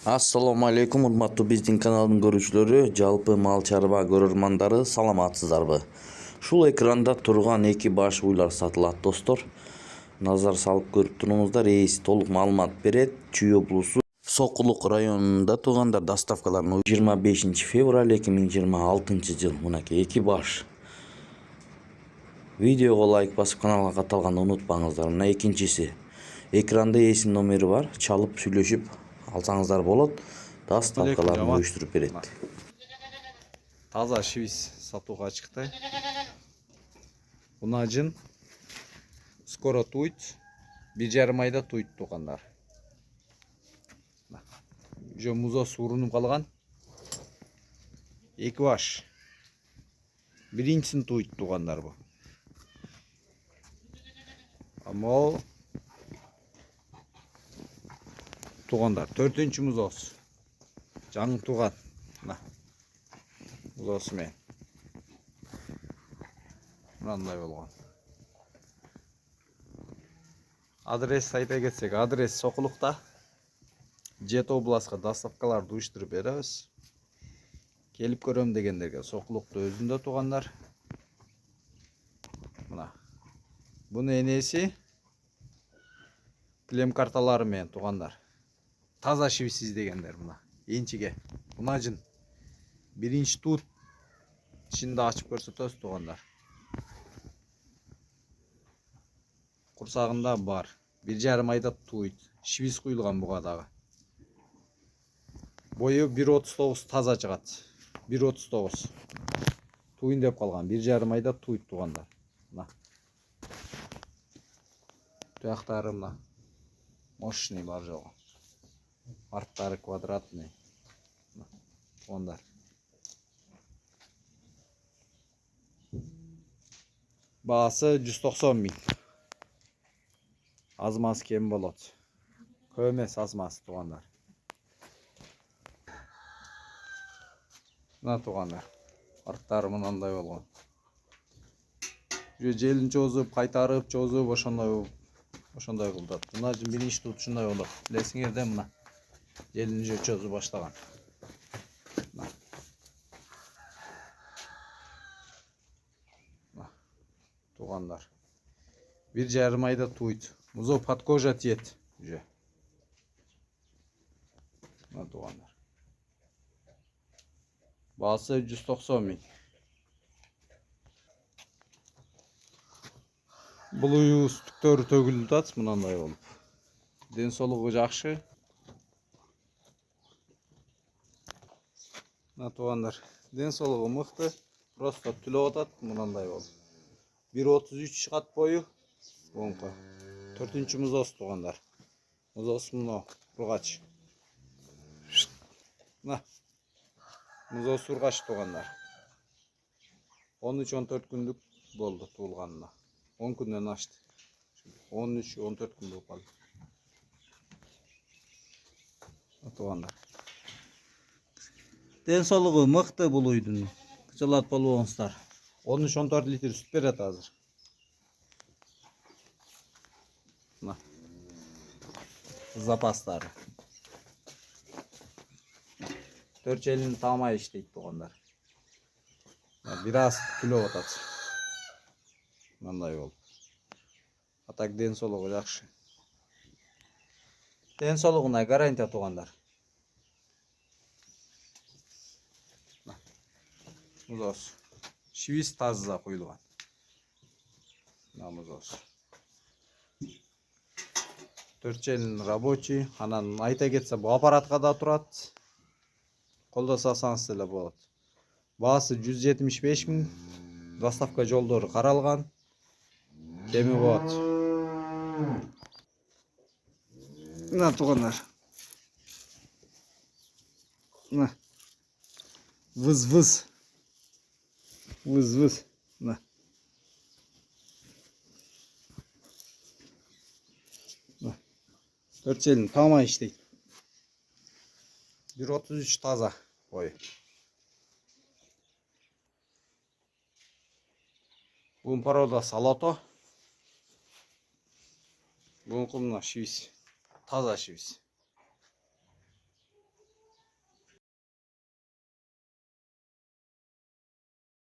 Assalamu alaikum, урматтуу биздин каналдын көрүүчүлөрү, жалпы мал чарба көрөрмандары, саламатсыздарбы? Ушул экранда турган эки баш уйлар сатылат достор. Назар салып көрүп туруңуздар, ээси толук маалымат берет. Чүй облусу Сокулук районунда туугандар, доставкаларын 25 февраль 2026 жыл. Мынакей эки баш. Видеого лайк басып каналга катталганды унутпаңыздар. Мына экинчиси. Экранда ээсинин номери бар. Чалып сүйлөшүп алсаңыздар болот. Доставкаларын уюштуруп берет. Таза швиз сатууга чыкты. Унажын скоро туйт. 1,5 айда туйт туугандар. Уже музо сурунуп калган. Эки баш. Биринчисин туйт туугандар бу. Амал туугандар, 4-нчү музос. Жаңы туган. Музосу менен. Мындай болгон. Адрес айта кетсек, адрес Сокулукта. Жет областка доставкаларды уюштуруп беребиз. Келип көрөм дегендерге Сокулукту өзүндө туугандар. Мына. Буну энеси клем карталары менен туугандар. Таза швиз издегендер мына. Энчиге. Унажын. Биринчи тут ичинде ачып көрсөтөбүз туугандар. Курсагында бар. 1,5 айда туйт. Швиз куюлган буга дагы. Бою 1,39 таза чыгат. 1,39. Туйын деп калган. 1,5 айда туйт туугандар. Мына. Туяктары мына. Мощный бар жогу. Арттары квадратный. Туугандар. Баасы 190 миң. Азмасы кем болот. Көп эмес азмасы туугандар. Мына туугандар. Арттары мындай болгон. Же желин чозуп, кайтарып, чозуп, ошондой кылдат. Мына биринчи тут ушундай болот. Билесиңер да мына. Желин же чозуп баштаган. Туугандар. 1,5 айда туйт. Музо под кожа тиет уже. Мына туугандар. Баасы 190 миң. Бул уюз түктөрү төгүлүп атат мындай болуп. Ден соолугу жакшы. Мына туугандар. Ден соолугу мыкты. Просто түлөп атат мындай болуп. 1,33 чыгат бою. Оңко. 4-нчү музос туугандар. Музос мына ургач. Мына. Музос ургач туугандар. 13-14 күндүк болду туулганына. 10 күндөн ашты. 13-14 күн болуп калды. Туугандар. Ден соолугу мыкты бул уйдун. Кычалат болбоңуздар. 13-14 литр сүт берет азыр. Мына. Запастары. 4 желин таамай иштейт туугандар. Бир аз күлөп атат. Мындай болуп. А так ден соолугу жакшы. Ден соолугуна гарантия туугандар. Музос. Швиз таза куюлган. Мына музос. 4 желин рабочий. Анан айта кетсе бу аппаратка да турат. Колдо салсаңыз деле болот. Баасы 175 миң. Доставка жолдору каралган. Кеми болот. Мына туугандар. Мына. Выз-выз. Выз-выз. Мына. 4 желин таамай иштейт. 1,33 таза бою. Бул порода салото. Бул мына швиз. Таза швиз.